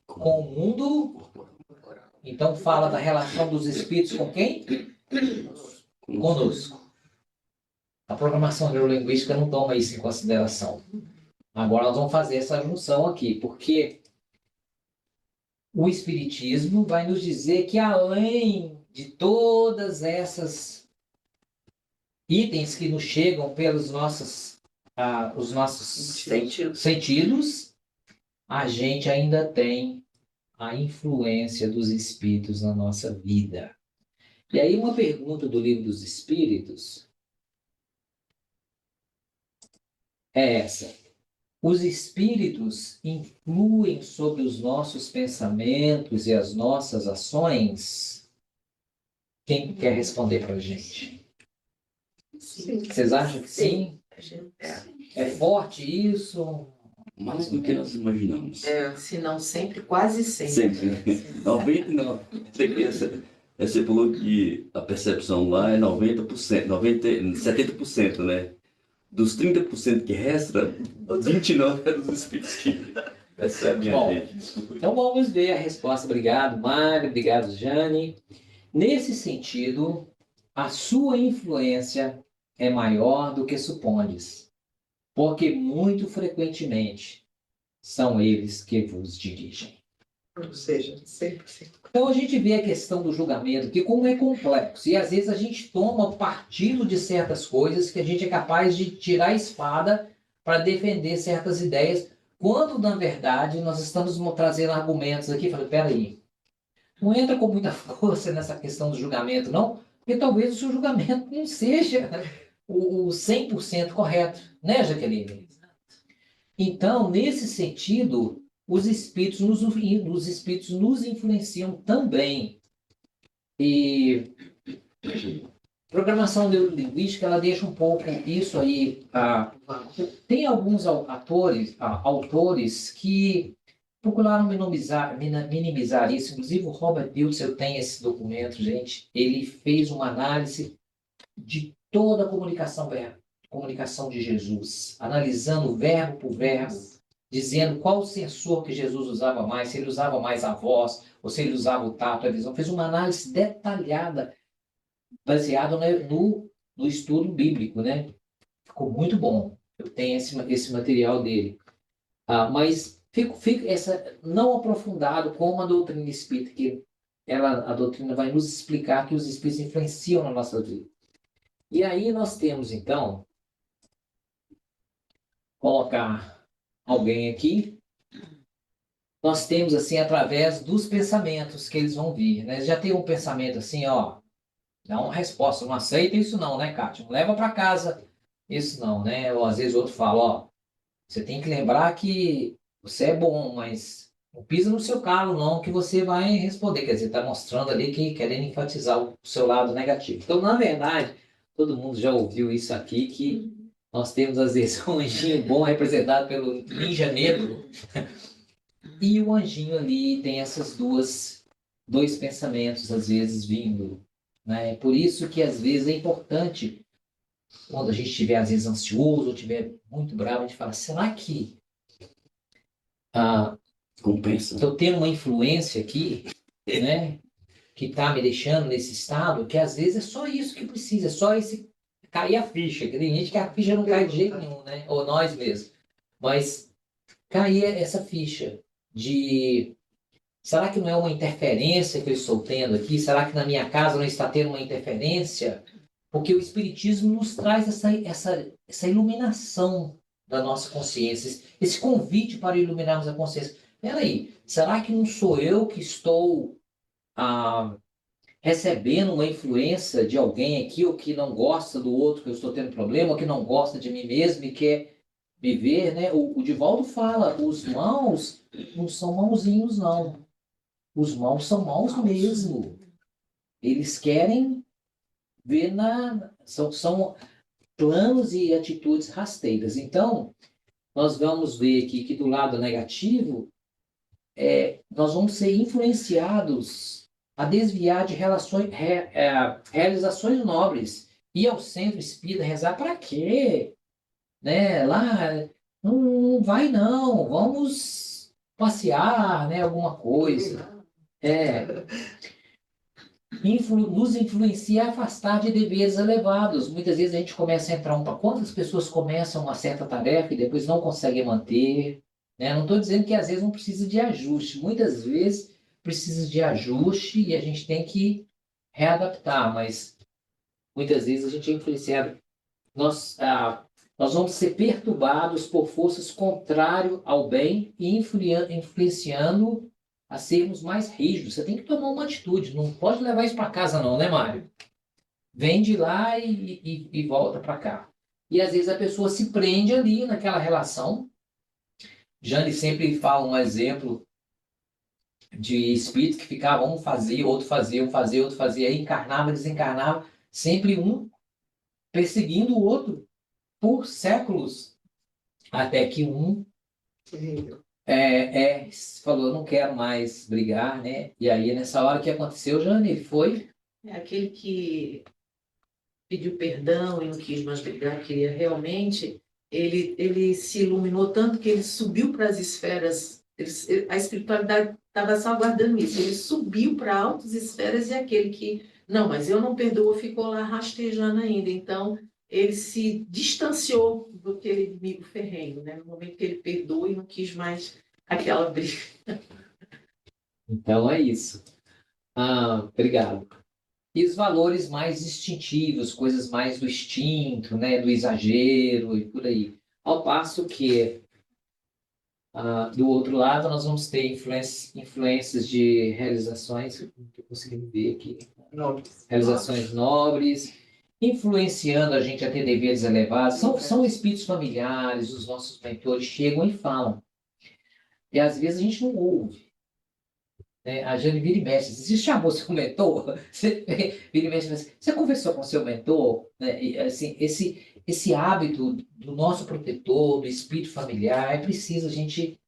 com o mundo. Então fala da relação dos espíritos com quem? Conosco. A programação neurolinguística não toma isso em consideração. Agora nós vamos fazer essa junção aqui, porque o Espiritismo vai nos dizer que além de todas essas itens que nos chegam pelos os nossos sentidos, a gente ainda tem a influência dos espíritos na nossa vida. E aí uma pergunta do Livro dos Espíritos é essa. Os espíritos influem sobre os nossos pensamentos e as nossas ações? Quem quer responder para a gente? Sim. Vocês acham que sim? É forte isso? Mais do que nós imaginamos. Se não sempre, quase sempre. Sempre. 90, não. Você falou que a percepção lá é 90%, 70%, né? Dos 30% que resta, 29% é dos espíritos que... Essa é a minha Bom, gente. Desculpa. Então vamos ver a resposta. Obrigado, Mário. Obrigado, Jane. Nesse sentido, a sua influência é maior do que supondes, porque muito frequentemente são eles que vos dirigem. Ou seja, 100%. Então a gente vê a questão do julgamento, que como é complexo, e às vezes a gente toma partido de certas coisas que a gente é capaz de tirar a espada para defender certas ideias, quando na verdade nós estamos trazendo argumentos aqui, falei, peraí, não entra com muita força nessa questão do julgamento, não, porque talvez o seu julgamento não seja o 100% correto, né, Jaqueline? Então, nesse sentido, os espíritos nos influenciam também. E programação neurolinguística, ela deixa um pouco isso aí. Tem alguns autores que procuraram minimizar isso. Inclusive, o Robert Piltzer tem esse documento, gente. Ele fez uma análise de toda a comunicação de Jesus, analisando verbo por verbo, dizendo qual sensor que Jesus usava mais, se ele usava mais a voz, ou se ele usava o tato, a visão. Fez uma análise detalhada, baseada no estudo bíblico, né? Ficou muito bom. Eu tenho esse material dele. Mas fico não aprofundado como a doutrina espírita, que a doutrina vai nos explicar que os espíritos influenciam na nossa vida. E aí nós temos, então, colocar alguém aqui. Nós temos, assim, através dos pensamentos que eles vão vir, né? Já tem um pensamento assim, ó, dá uma resposta, não aceita isso não, né, Kátia? Não leva para casa isso não, né? Ou às vezes outro fala, ó, você tem que lembrar que você é bom, mas não pisa no seu calo não, que você vai responder. Quer dizer, está mostrando ali que querendo enfatizar o seu lado negativo. Então, na verdade, todo mundo já ouviu isso aqui, que nós temos, às vezes, um anjinho bom representado pelo ninja negro, e o anjinho ali tem essas dois pensamentos, às vezes, vindo. Né? Por isso que, às vezes, é importante, quando a gente estiver, às vezes, ansioso, ou estiver muito bravo, a gente fala, será que Compensa. eu tenho uma influência aqui, né? Que está me deixando nesse estado, que às vezes é só isso que precisa, é só esse cair a ficha. Que tem gente que a ficha não cai de jeito nenhum, né? Ou nós mesmos. Mas cair essa ficha de Será que não é uma interferência que eu estou tendo aqui? Será que na minha casa não está tendo uma interferência? Porque o Espiritismo nos traz essa iluminação da nossa consciência, esse convite para iluminarmos a consciência. Peraí, será que não sou eu que estou recebendo uma influência de alguém aqui, ou que não gosta do outro, que eu estou tendo problema, ou que não gosta de mim mesmo e quer viver, né? O Divaldo fala, os maus não são mauzinhos, não. Os maus são maus mesmo. Eles querem ver são planos e atitudes rasteiras. Então, nós vamos ver aqui que do lado negativo, nós vamos ser influenciados a desviar de realizações nobres. Ir ao centro espírita, rezar para quê? Né? Lá, não vai não, vamos passear, né? Alguma coisa. Nos influencia a afastar de deveres elevados. Muitas vezes a gente começa a entrar quantas pessoas começam uma certa tarefa e depois não conseguem manter, né? Não estou dizendo que às vezes não precisa de ajuste. Muitas vezes precisa de ajuste e a gente tem que readaptar, mas muitas vezes a gente é influenciado. Nós vamos ser perturbados por forças contrárias ao bem e influenciando a sermos mais rígidos. Você tem que tomar uma atitude, não pode levar isso para casa não, né, Mário? Vem de lá e volta para cá. E às vezes a pessoa se prende ali naquela relação. Jane sempre fala um exemplo de espírito que ficava um fazia, outro fazia, um fazia, outro fazia, aí encarnava, desencarnava, sempre um perseguindo o outro por séculos, até que um falou, eu não quero mais brigar, né? E aí, nessa hora, o que aconteceu, Jane? Ele foi... É aquele que pediu perdão e não quis mais brigar, queria realmente, ele se iluminou tanto que ele subiu para as esferas, a espiritualidade estava só aguardando isso, ele subiu para altas esferas e aquele que, não, mas eu não perdoo, ficou lá rastejando ainda. Então, ele se distanciou daquele inimigo ferrenho, né? No momento que ele perdoou e não quis mais aquela briga. Então, é isso. Obrigado. E os valores mais instintivos, coisas mais do instinto, né? Do exagero e por aí. Ao passo que, do outro lado, nós vamos ter influências de realizações, não estou conseguindo ver aqui, realizações nobres, influenciando a gente a ter deveres elevados. São espíritos familiares, os nossos mentores chegam e falam. E às vezes a gente não ouve. Né? A Jane vira e mexe. Você chamou seu mentor? Você vira e mexe. Você conversou com seu mentor? Né? E, assim, esse hábito do nosso protetor, do espírito familiar, é preciso a gente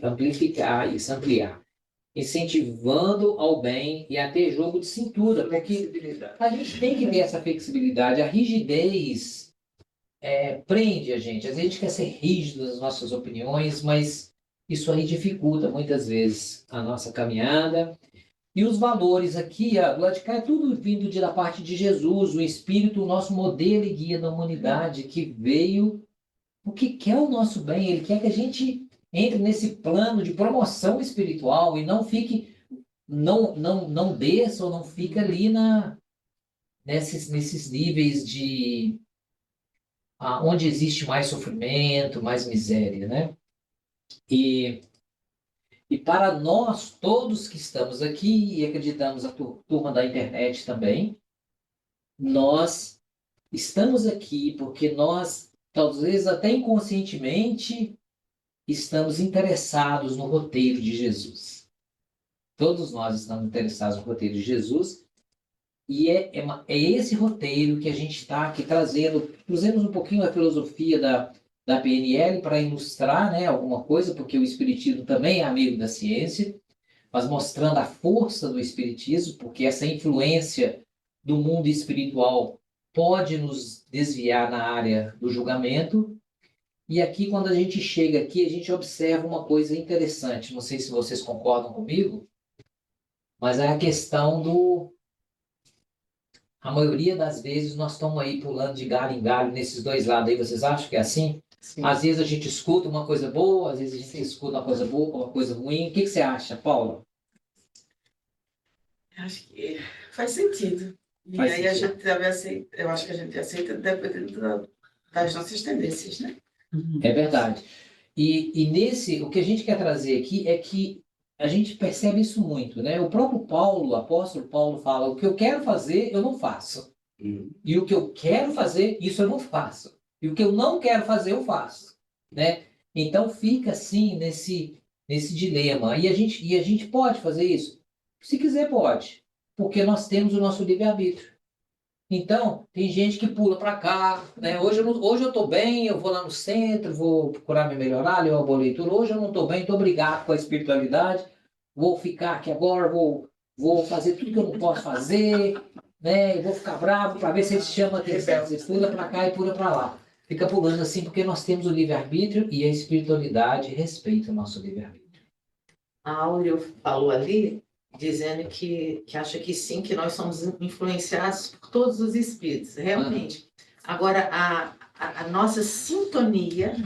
amplificar isso, ampliar. Incentivando ao bem e a ter jogo de cintura, porque a gente tem que ter essa flexibilidade. A rigidez prende a gente. Às vezes a gente quer ser rígido nas nossas opiniões, mas isso aí dificulta muitas vezes a nossa caminhada. E os valores aqui, do lado de cá, é tudo vindo da parte de Jesus, o Espírito, o nosso modelo e guia da humanidade, que veio porque quer o nosso bem. Ele quer que a gente entre nesse plano de promoção espiritual e não fique, não desça ou não fica ali nesses níveis de onde existe mais sofrimento, mais miséria, né? E para nós, todos que estamos aqui, e acreditamos a turma da internet também, nós estamos aqui porque nós, talvez até inconscientemente, estamos interessados no roteiro de Jesus. Todos nós estamos interessados no roteiro de Jesus, e é esse roteiro que a gente está aqui trazendo. Trazemos um pouquinho a filosofia da PNL para ilustrar, né, alguma coisa, porque o Espiritismo também é amigo da ciência, mas mostrando a força do Espiritismo, porque essa influência do mundo espiritual pode nos desviar na área do julgamento. E aqui, quando a gente chega aqui, a gente observa uma coisa interessante. Não sei se vocês concordam comigo, mas é a questão a maioria das vezes nós estamos aí pulando de galho em galho nesses dois lados aí. Vocês acham que é assim? Sim. Às vezes a gente escuta uma coisa boa, às vezes a gente escuta uma coisa boa, uma coisa ruim. O que você acha, Paula? Acho que faz sentido. E Faz aí a sentido. gente deve aceitar, eu acho que a gente aceita dependendo das nossas tendências, né? É verdade. E nesse, o que a gente quer trazer aqui é que a gente percebe isso muito, né? O próprio Paulo, o apóstolo Paulo fala, o que eu quero fazer, eu não faço. Uhum. E o que eu quero fazer, isso eu não faço. E o que eu não quero fazer, eu faço, né? Então fica assim nesse dilema. E a gente pode fazer isso? Se quiser, pode. Porque nós temos o nosso livre-arbítrio. Então, tem gente que pula para cá, né? Hoje eu estou bem, eu vou lá no centro, vou procurar me melhorar, ler uma boa leitura. Hoje eu não estou bem, estou brigado com a espiritualidade, vou ficar aqui agora, vou fazer tudo que eu não posso fazer, né? E vou ficar bravo para ver se eles chamam a atenção. Você pula para cá e pula para lá. Fica pulando assim, porque nós temos o livre-arbítrio e a espiritualidade respeita o nosso livre-arbítrio. A Áureo falou ali, dizendo que acha que sim, que nós somos influenciados por todos os espíritos, realmente. Agora, a nossa sintonia,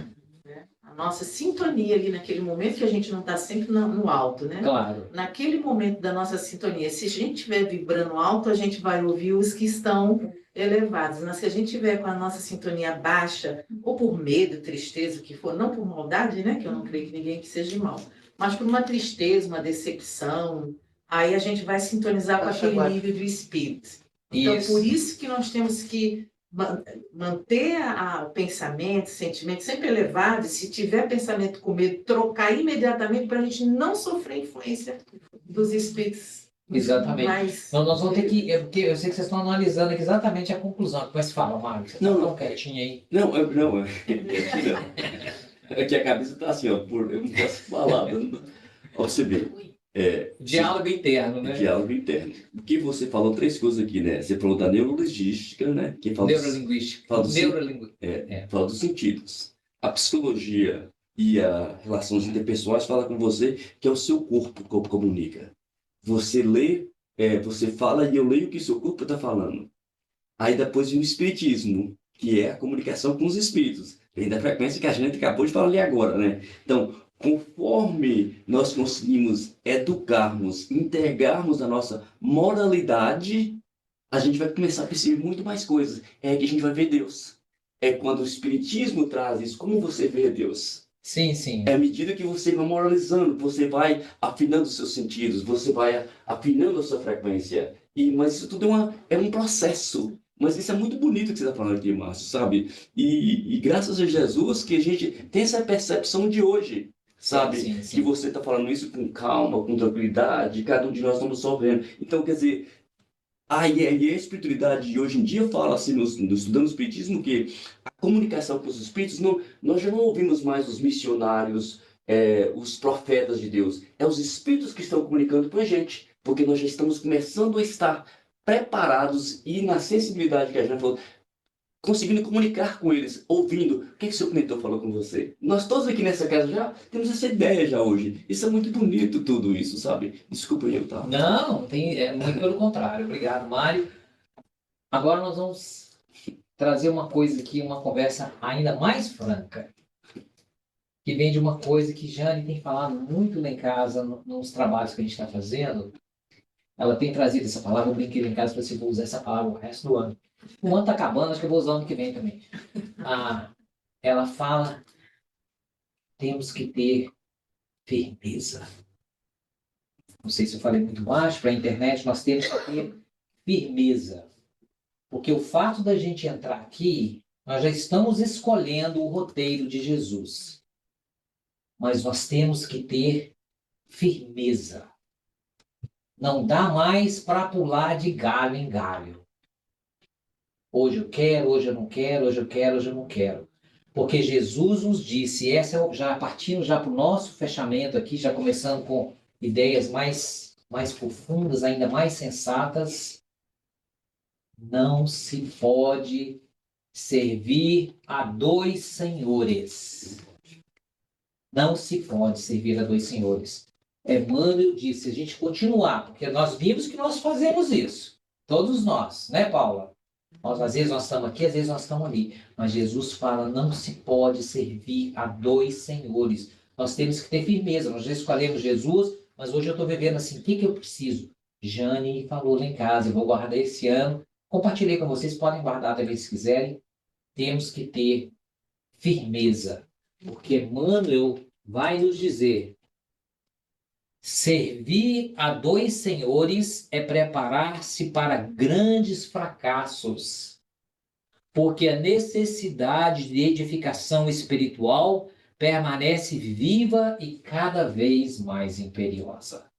né? A nossa sintonia ali naquele momento que a gente não está sempre no alto, né? Claro. Naquele momento da nossa sintonia, se a gente estiver vibrando alto, a gente vai ouvir os que estão elevados. Mas se a gente estiver com a nossa sintonia baixa, ou por medo, tristeza, o que for, não por maldade, né? Que eu não creio que ninguém que seja mal, mas por uma tristeza, uma decepção, aí a gente vai sintonizar com Baixa aquele guarda. nível do espírito. Então, Isso. por isso que nós temos que manter o pensamento, o sentimento sempre elevado, e se tiver pensamento com medo, trocar imediatamente para a gente não sofrer influência dos espíritos. Exatamente. Mas, Então, nós vamos ter que. Porque eu sei que vocês estão analisando aqui exatamente a conclusão. Mas fala, Mário, você está Não, tão quietinho aí. Não, é que a cabeça tá assim, ó, eu não posso falar. Ó, você vê, Diálogo interno, né? diálogo interno. Porque você falou três coisas aqui, né? Você falou da neurologística, né? Que fala Neurolinguística. fala do, fala dos sentidos. A psicologia e as relações interpessoais fala com você que é o seu corpo que comunica. Você lê, você fala e eu leio o que seu corpo está falando. Aí depois vem o espiritismo, que é a comunicação com os espíritos. Vem da frequência que a gente acabou de falar ali agora, né? Então, conforme nós conseguimos educarmos, integrarmos a nossa moralidade, a gente vai começar a perceber muito mais coisas. É que a gente vai ver Deus. É quando o espiritismo traz isso, como você vê Deus. Sim, sim. É à medida que você vai moralizando, você vai afinando os seus sentidos, você vai afinando a sua frequência. Mas isso tudo é um processo. Mas isso é muito bonito que você está falando aqui, Márcio, sabe? E graças a Jesus que a gente tem essa percepção de hoje, sabe? Sim, sim. Que você está falando isso com calma, com tranquilidade, cada um de nós estamos sofrendo. Então, quer dizer, e a espiritualidade de hoje em dia fala, assim, estudando o espiritismo, que a comunicação com os espíritos, nós já não ouvimos mais os missionários, os profetas de Deus. É os espíritos que estão comunicando com a gente, porque nós já estamos começando a estar preparados e na sensibilidade que a gente falou, conseguindo comunicar com eles, ouvindo. O que o seu mentor falou com você? Nós todos aqui nessa casa já temos essa ideia já hoje. Isso é muito bonito tudo isso, sabe? Desculpa eu, tá? Não, muito pelo contrário. Obrigado, Mário. Agora nós vamos trazer uma coisa aqui, uma conversa ainda mais franca, que vem de uma coisa que Jane tem falado muito lá em casa, nos trabalhos que a gente está fazendo. Ela tem trazido essa palavra, eu brinquei lá em casa para você vou usar essa palavra o resto do ano. O ano está acabando, acho que eu vou usar o ano que vem também. Ela fala, temos que ter firmeza. Não sei se eu falei muito baixo, para a internet nós temos que ter firmeza. Porque o fato da gente entrar aqui, nós já estamos escolhendo o roteiro de Jesus. Mas nós temos que ter firmeza. Não dá mais para pular de galho em galho. Hoje eu quero, hoje eu não quero, hoje eu quero, hoje eu não quero. Porque Jesus nos disse, já partindo já para o nosso fechamento aqui, já começando com ideias mais profundas, ainda mais sensatas, não se pode servir a dois senhores. Não se pode servir a dois senhores. Emmanuel disse, se a gente continuar, porque nós vimos que nós fazemos isso, todos nós, né, Paula? Às vezes nós estamos aqui, às vezes nós estamos ali. Mas Jesus fala, não se pode servir a dois senhores. Nós temos que ter firmeza. Nós já escolhemos Jesus, mas hoje eu estou vivendo assim, o que que eu preciso? Jane falou lá em casa, eu vou guardar esse ano. Compartilhei com vocês, podem guardar também se quiserem. Temos que ter firmeza. Porque Emmanuel vai nos dizer, servir a dois senhores é preparar-se para grandes fracassos, porque a necessidade de edificação espiritual permanece viva e cada vez mais imperiosa.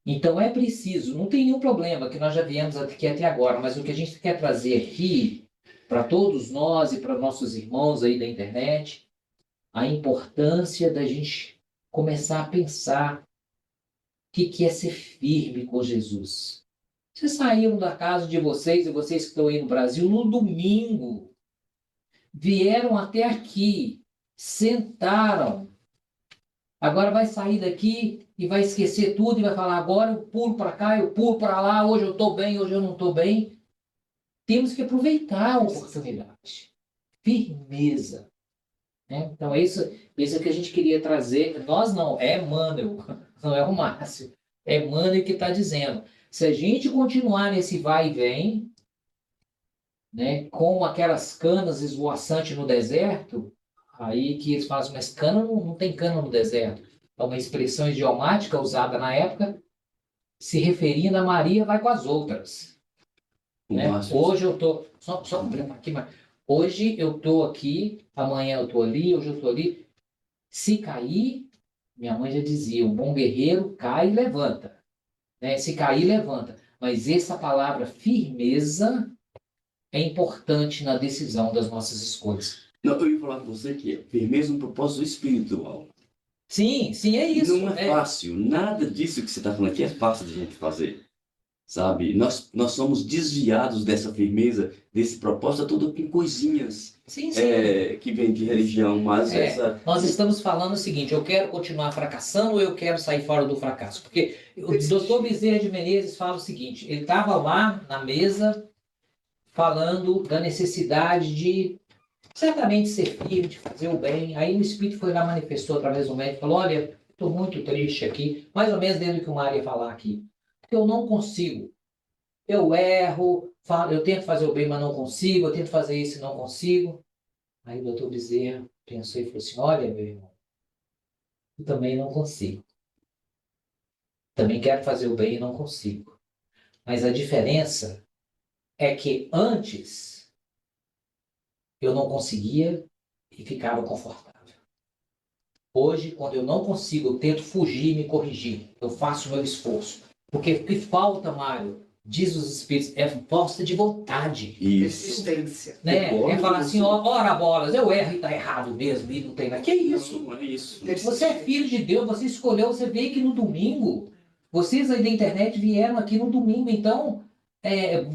Então é preciso, não tem nenhum problema que nós já viemos aqui até agora, mas o que a gente quer trazer aqui para todos nós e para nossos irmãos aí da internet, a importância da gente começar a pensar o que é ser firme com Jesus. Vocês saíram da casa de vocês, e vocês que estão aí no Brasil, no domingo, vieram até aqui, sentaram. Agora vai sair daqui e vai esquecer tudo e vai falar, agora eu pulo para cá, eu pulo para lá, hoje eu estou bem, hoje eu não estou bem. Temos que aproveitar a oportunidade. Firmeza. Né? Então, isso que a gente queria trazer. Nós não, é Emmanuel, não é o Márcio. É Emmanuel que está dizendo. Se a gente continuar nesse vai e vem, né, com aquelas canas esvoaçantes no deserto, aí que eles falam, mas cana não tem cana no deserto. É uma expressão idiomática usada na época, se referindo a Maria vai com as outras. Né? Hoje eu estou... Só aqui, mas hoje eu estou aqui, amanhã eu estou ali, hoje eu estou ali. Se cair, minha mãe já dizia, um bom guerreiro cai e levanta. Né? Se cair, levanta. Mas essa palavra firmeza é importante na decisão das nossas escolhas. Não, eu ia falar com você que firmeza é um propósito espiritual. Sim, é isso. Não é fácil. Nada disso que você está falando aqui é fácil de a gente fazer. Sabe? Nós somos desviados dessa firmeza, desse propósito, tudo com coisinhas Sim. que vem de religião, mas Nós estamos falando o seguinte, eu quero continuar fracassando ou eu quero sair fora do fracasso? Porque o doutor Bezerra de Menezes fala o seguinte, ele estava lá na mesa falando da necessidade de certamente ser firme, de fazer o bem. Aí o Espírito foi lá, manifestou através do médico, falou, olha, estou muito triste aqui, mais ou menos dentro do que o Mário ia falar aqui. Porque eu não consigo. Eu erro, eu tento fazer o bem, mas não consigo, eu tento fazer isso e não consigo. Aí o doutor Bezerra pensou e falou assim, olha, meu irmão, eu também não consigo. Também quero fazer o bem e não consigo. Mas a diferença é que antes eu não conseguia e ficava confortável. Hoje, quando eu não consigo, eu tento fugir e me corrigir. Eu faço o meu esforço. Porque o que falta, Mário, diz os Espíritos, é força de vontade. Persistência. Né? É falar assim, ora bolas, eu erro e está errado mesmo, e não tem nada. Que é isso? Não é isso. Você é filho de Deus, você escolheu, você veio aqui no domingo. Vocês aí da internet vieram aqui no domingo, então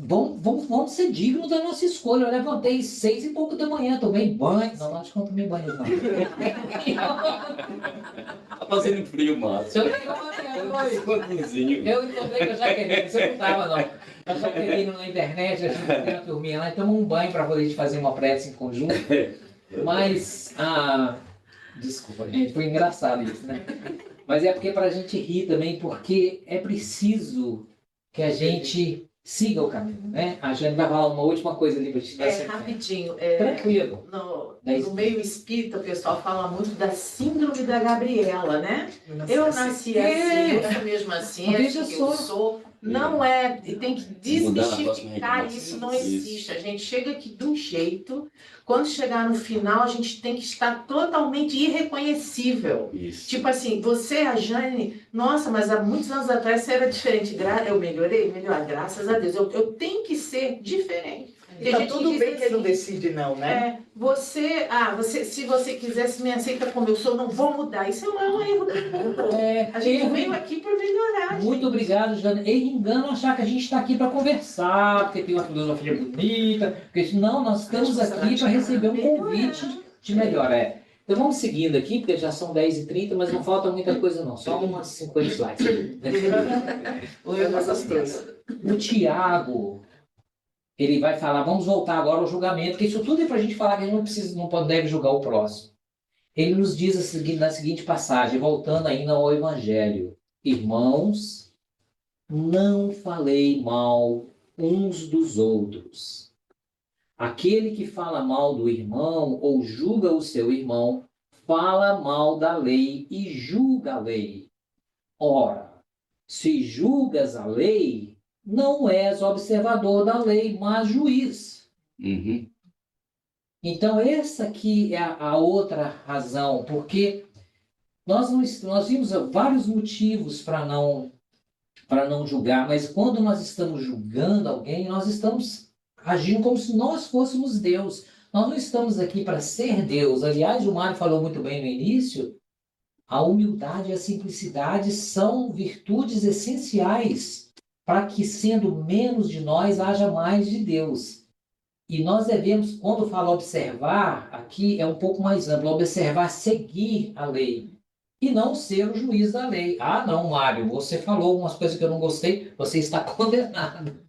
vamos ser dignos da nossa escolha. Eu levantei 6 e pouco da manhã, tomei banho. Não, acho que não tomei banho, não. Tá fazendo frio, Márcio. Eu encontrei com a Jaqueline, você não estava, não. A Jaqueline na internet, a gente tem uma turminha lá, e tomamos um banho para poder fazer uma prece em conjunto. Mas, desculpa, gente, foi engraçado isso, né? Mas é porque para a gente rir também, porque é preciso que a gente siga o caminho, né? A gente vai falar uma última coisa ali para a gente dar rapidinho. Tranquilo. No meio espírita, o pessoal fala muito da síndrome da Gabriela, né? Eu nasci assim, eu sou mesmo assim, é assim que eu sou. Não é, e tem que desmistificar isso, não existe. A gente chega aqui de um jeito, quando chegar no final, a gente tem que estar totalmente irreconhecível. Isso. Tipo assim, você, a Jane, nossa, mas há muitos anos atrás você era diferente. Eu melhorei, graças a Deus. Eu tenho que ser diferente. Tá tudo bem quem não decide não, né? Você, se você quisesse me aceita como eu sou, não vou mudar. Isso é um erro do mundo. A gente veio aqui para melhorar. Muito obrigado, Jane. Erro engano achar que a gente está aqui para conversar, porque tem uma filosofia bonita, porque não, nós estamos aqui para receber um convite de melhor. Então vamos seguindo aqui, porque já são 10h30, mas não falta muita coisa não, só umas 50 slides. O Tiago ele vai falar, vamos voltar agora ao julgamento, que isso tudo é para a gente falar que a gente não precisa, não pode, deve julgar o próximo. Ele nos diz na seguinte passagem, voltando ainda ao Evangelho: irmãos, não falei mal uns dos outros. Aquele que fala mal do irmão ou julga o seu irmão, fala mal da lei e julga a lei. Ora, se julgas a lei, não és observador da lei, mas juiz. Uhum. Então, essa aqui é a outra razão, porque nós vimos vários motivos para não julgar, mas quando nós estamos julgando alguém, nós estamos agindo como se nós fôssemos Deus. Nós não estamos aqui para ser Deus. Aliás, o Mário falou muito bem no início, a humildade e a simplicidade são virtudes essenciais para que, sendo menos de nós, haja mais de Deus. E nós devemos, quando fala observar, aqui é um pouco mais amplo, observar, seguir a lei. E não ser o juiz da lei. Ah, não, Mário, você falou algumas coisas que eu não gostei, você está condenado.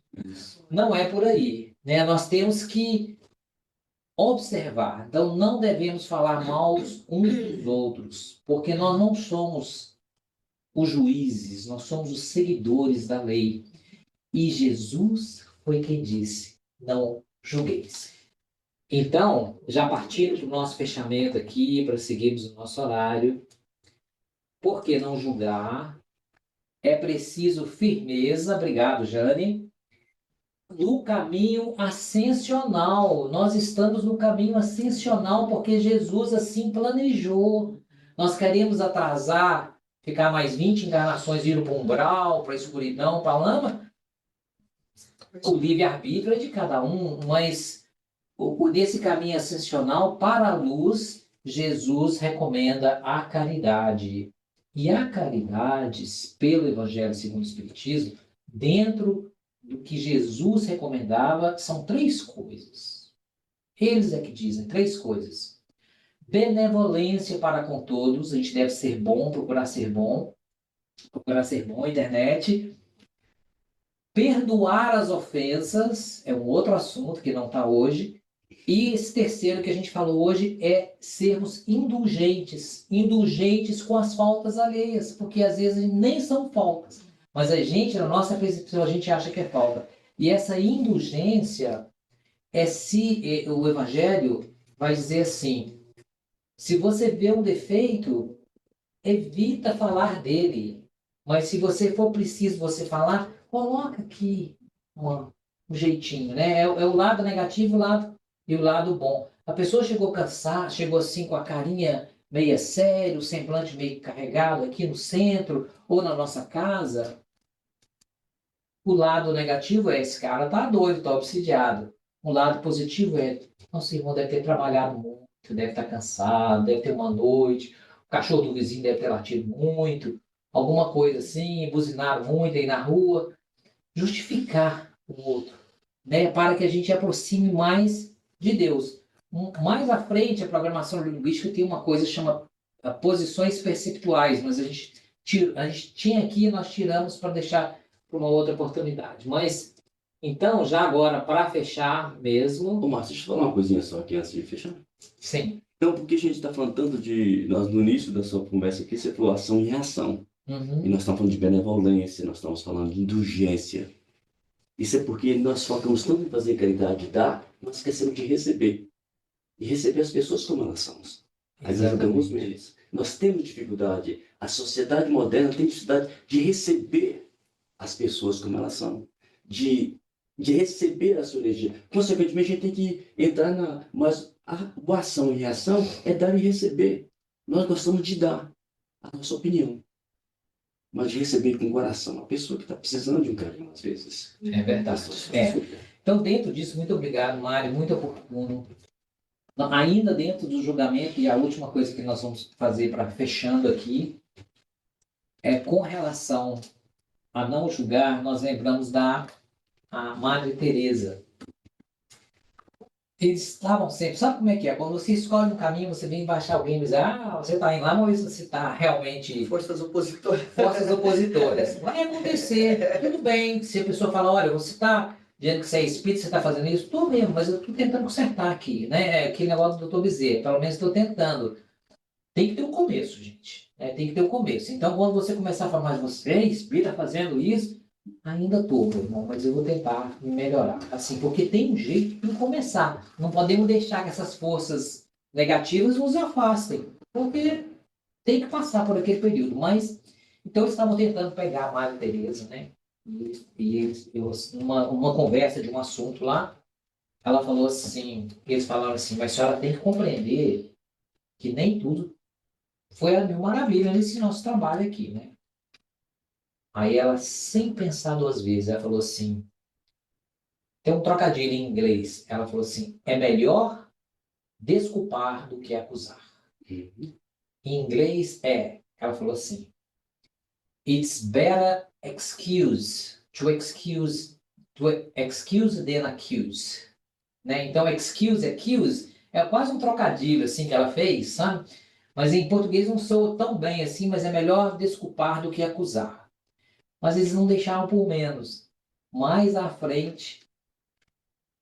Não é por aí, né? Nós temos que observar. Então, não devemos falar mal uns dos outros, porque nós não somos os juízes, nós somos os seguidores da lei. E Jesus foi quem disse, não julgueis. Então, já partindo para o nosso fechamento aqui, para seguirmos o nosso horário, por que não julgar? É preciso firmeza, obrigado, Jane, no caminho ascensional. Nós estamos no caminho ascensional porque Jesus assim planejou. Nós queremos atrasar, ficar mais 20 encarnações, ir para o umbral, para a escuridão, para a lama. O livre-arbítrio é de cada um, mas nesse caminho ascensional para a luz, Jesus recomenda a caridade. E a caridade, pelo Evangelho segundo o Espiritismo, dentro do que Jesus recomendava, são 3 coisas. Eles é que dizem 3 coisas. Benevolência para com todos, a gente deve ser bom, procurar ser bom, internet. Perdoar as ofensas, é um outro assunto que não está hoje. E esse terceiro que a gente falou hoje é sermos indulgentes com as faltas alheias, porque às vezes nem são faltas, mas a gente, na nossa percepção, a gente acha que é falta. E essa indulgência o Evangelho vai dizer assim, se você vê um defeito, evita falar dele, mas se você for preciso você falar, coloca aqui um jeitinho, né? É o lado negativo e o lado bom. A pessoa chegou cansada, chegou assim com a carinha meio séria, o semblante meio carregado aqui no centro ou na nossa casa. O lado negativo é esse cara tá doido, tá obsidiado. O lado positivo é, nosso irmão deve ter trabalhado muito, deve estar cansado, deve ter uma noite, o cachorro do vizinho deve ter latido muito, alguma coisa assim, buzinaram muito aí na rua. Justificar o outro, né? Para que a gente aproxime mais de Deus. Mais à frente, a programação linguística tem uma coisa que chama posições perceptuais, mas a gente tinha aqui e nós tiramos para deixar para uma outra oportunidade. Mas, então, já agora, para fechar mesmo... Ô, Márcio, deixa eu falar uma coisinha só aqui antes de fechar. Sim. Então, porque a gente está falando tanto de... No início da sua conversa aqui, você falou ação e reação. Uhum. E nós estamos falando de benevolência, nós estamos falando de indulgência. Isso é porque nós focamos tanto em fazer caridade e dar, nós esquecemos de receber. E receber as pessoas como elas são. Aí nós jogamos menos. Nós temos dificuldade, a sociedade moderna tem dificuldade de receber as pessoas como elas são. De receber a sua energia. Consequentemente, a gente tem que entrar na... Mas a ação e reação é dar e receber. Nós gostamos de dar a nossa opinião, mas de receber com o coração a pessoa que está precisando de um carinho, às vezes. É verdade. Então, dentro disso, muito obrigado, Mário, muito oportuno. Ainda dentro do julgamento, e a última coisa que nós vamos fazer para fechando aqui, é com relação a não julgar, nós lembramos da Madre Teresa. Eles estavam sempre... Sabe como é que é? Quando você escolhe um caminho, você vem baixar alguém e diz, você está indo lá, mas você está realmente... Forças opositoras. Forças opositoras. Vai acontecer, tudo bem. Se a pessoa fala, olha, você está dizendo que você é espírita, você está fazendo isso? Estou mesmo, mas eu estou tentando consertar aqui, né? Aquele negócio do doutor Bezerra, pelo menos estou tentando. Tem que ter um começo, gente. Né? Tem que ter um começo. Então, quando você começar a falar, mas você é espírita fazendo isso, ainda estou, meu irmão, mas eu vou tentar me melhorar. Assim, porque tem um jeito de começar. Não podemos deixar que essas forças negativas nos afastem, porque tem que passar por aquele período. Mas, então, eles estavam tentando pegar a Maria Tereza, né? Uma conversa de um assunto lá, ela falou assim, eles falaram assim, mas a senhora tem que compreender que nem tudo foi a mil maravilha nesse nosso trabalho aqui, né? Aí ela, sem pensar duas vezes, ela falou assim, tem um trocadilho em inglês, ela falou assim, é melhor desculpar do que acusar. Uhum. Em inglês ela falou assim, it's better to excuse than accuse. Né? Então, accuse é quase um trocadilho assim que ela fez, sabe? Mas em português não soa tão bem assim, mas é melhor desculpar do que acusar. Mas eles não deixaram por menos. Mais à frente,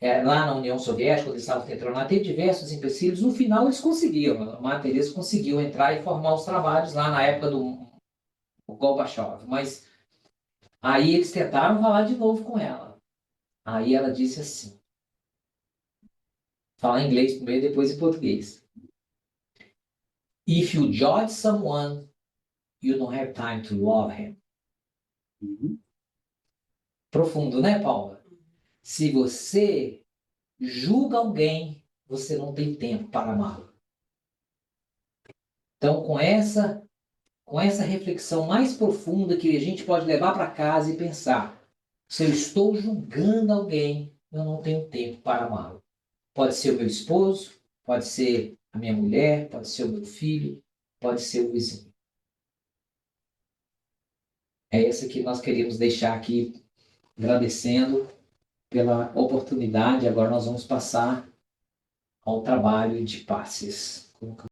lá na União Soviética, quando eles estavam tentando lá, teve diversos empecilhos. No final, eles conseguiram. A Madre Teresa conseguiu entrar e formar os trabalhos lá na época do Gorbachev. Mas aí eles tentaram falar de novo com ela. Aí ela disse assim, falar em inglês primeiro, depois em português. If you judge someone, you don't have time to love him. Uhum. Profundo, né, Paula? Se você julga alguém, você não tem tempo para amá-lo. Então, com essa reflexão mais profunda que a gente pode levar para casa e pensar, se eu estou julgando alguém, eu não tenho tempo para amá-lo. Pode ser o meu esposo, pode ser a minha mulher, pode ser o meu filho, pode ser o vizinho. É essa que nós queríamos deixar aqui, agradecendo pela oportunidade. Agora nós vamos passar ao trabalho de passes.